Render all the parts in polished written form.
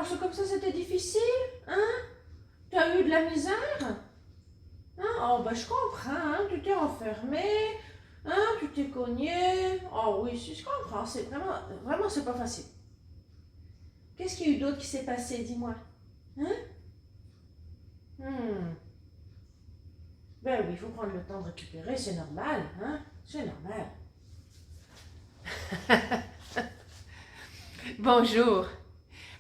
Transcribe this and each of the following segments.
c'est comme ça, c'était difficile, hein? Tu as eu de la misère? Hein? Oh, ben je comprends, hein? Tu t'es enfermé, hein? Tu t'es cogné. Oh oui, si, je comprends, c'est vraiment, c'est pas facile. Qu'est-ce qu'il y a eu d'autre qui s'est passé, dis-moi? Hein? Hmm. Ben oui, il faut prendre le temps de récupérer, c'est normal, hein? C'est normal. Bonjour,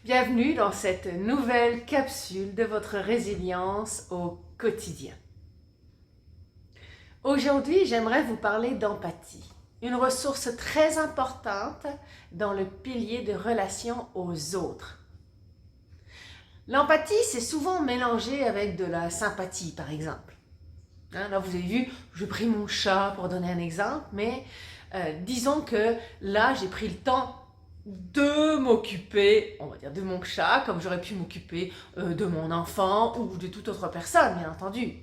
bienvenue dans cette nouvelle capsule de votre résilience au quotidien. Aujourd'hui, j'aimerais vous parler d'empathie, une ressource très importante dans le pilier de relation aux autres. L'empathie, c'est souvent mélangé avec de la sympathie, par exemple. Hein, là, vous avez vu, j'ai pris mon chat pour donner un exemple, mais disons que là, j'ai pris le temps de m'occuper, on va dire, de mon chat, comme j'aurais pu m'occuper de mon enfant ou de toute autre personne, bien entendu.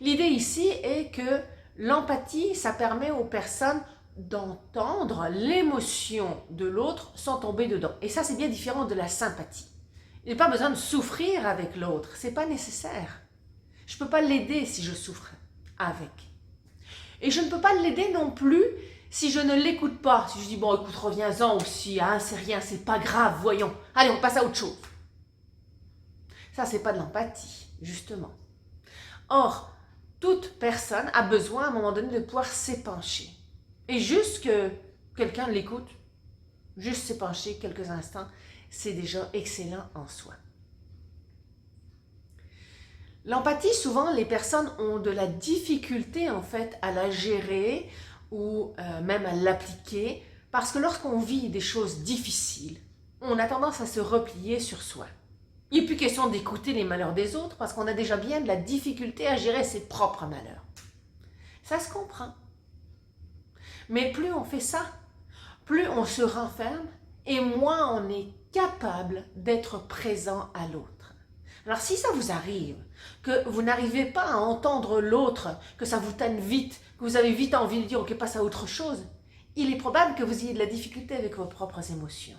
L'idée ici est que l'empathie, ça permet aux personnes d'entendre l'émotion de l'autre sans tomber dedans. Et ça, c'est bien différent de la sympathie. Il n'y a pas besoin de souffrir avec l'autre, c'est pas nécessaire. Je ne peux pas l'aider si je souffre avec. Et je ne peux pas l'aider non plus si je ne l'écoute pas. Si je dis, bon, écoute, reviens-en aussi, hein, c'est rien, c'est pas grave, voyons. Allez, on passe à autre chose. Ça, c'est pas de l'empathie, justement. Or, toute personne a besoin, à un moment donné, de pouvoir s'épancher. Et juste que quelqu'un l'écoute, juste s'épancher quelques instants, c'est déjà excellent en soi. L'empathie, souvent, les personnes ont de la difficulté, en fait, à la gérer ou même à l'appliquer, parce que lorsqu'on vit des choses difficiles, on a tendance à se replier sur soi. Il n'est plus question d'écouter les malheurs des autres, parce qu'on a déjà bien de la difficulté à gérer ses propres malheurs. Ça se comprend. Mais plus on fait ça, plus on se renferme, et moins on est capable d'être présent à l'autre. Alors si ça vous arrive, que vous n'arrivez pas à entendre l'autre, que ça vous tanne vite, que vous avez vite envie de dire « ok, passe à autre chose », il est probable que vous ayez de la difficulté avec vos propres émotions.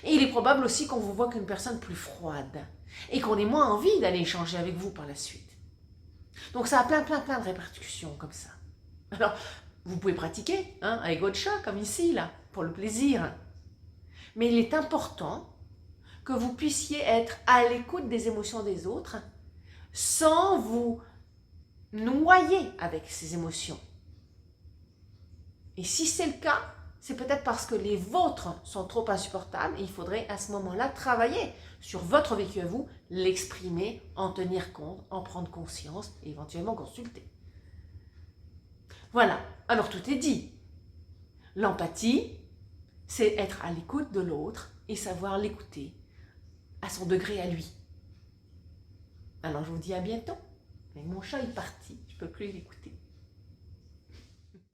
Et il est probable aussi qu'on vous voit comme une personne plus froide et qu'on ait moins envie d'aller échanger avec vous par la suite. Donc ça a plein de répercussions comme ça. Alors, vous pouvez pratiquer hein, avec votre chat, comme ici, là, pour le plaisir. Mais il est important que vous puissiez être à l'écoute des émotions des autres sans vous noyer avec ces émotions. Et si c'est le cas, c'est peut-être parce que les vôtres sont trop insupportables et il faudrait à ce moment-là travailler sur votre vécu à vous, l'exprimer, en tenir compte, en prendre conscience et éventuellement consulter. Voilà, alors tout est dit. L'empathie, c'est être à l'écoute de l'autre et savoir l'écouter à son degré à lui. Alors je vous dis à bientôt. Mais mon chat est parti, je ne peux plus l'écouter.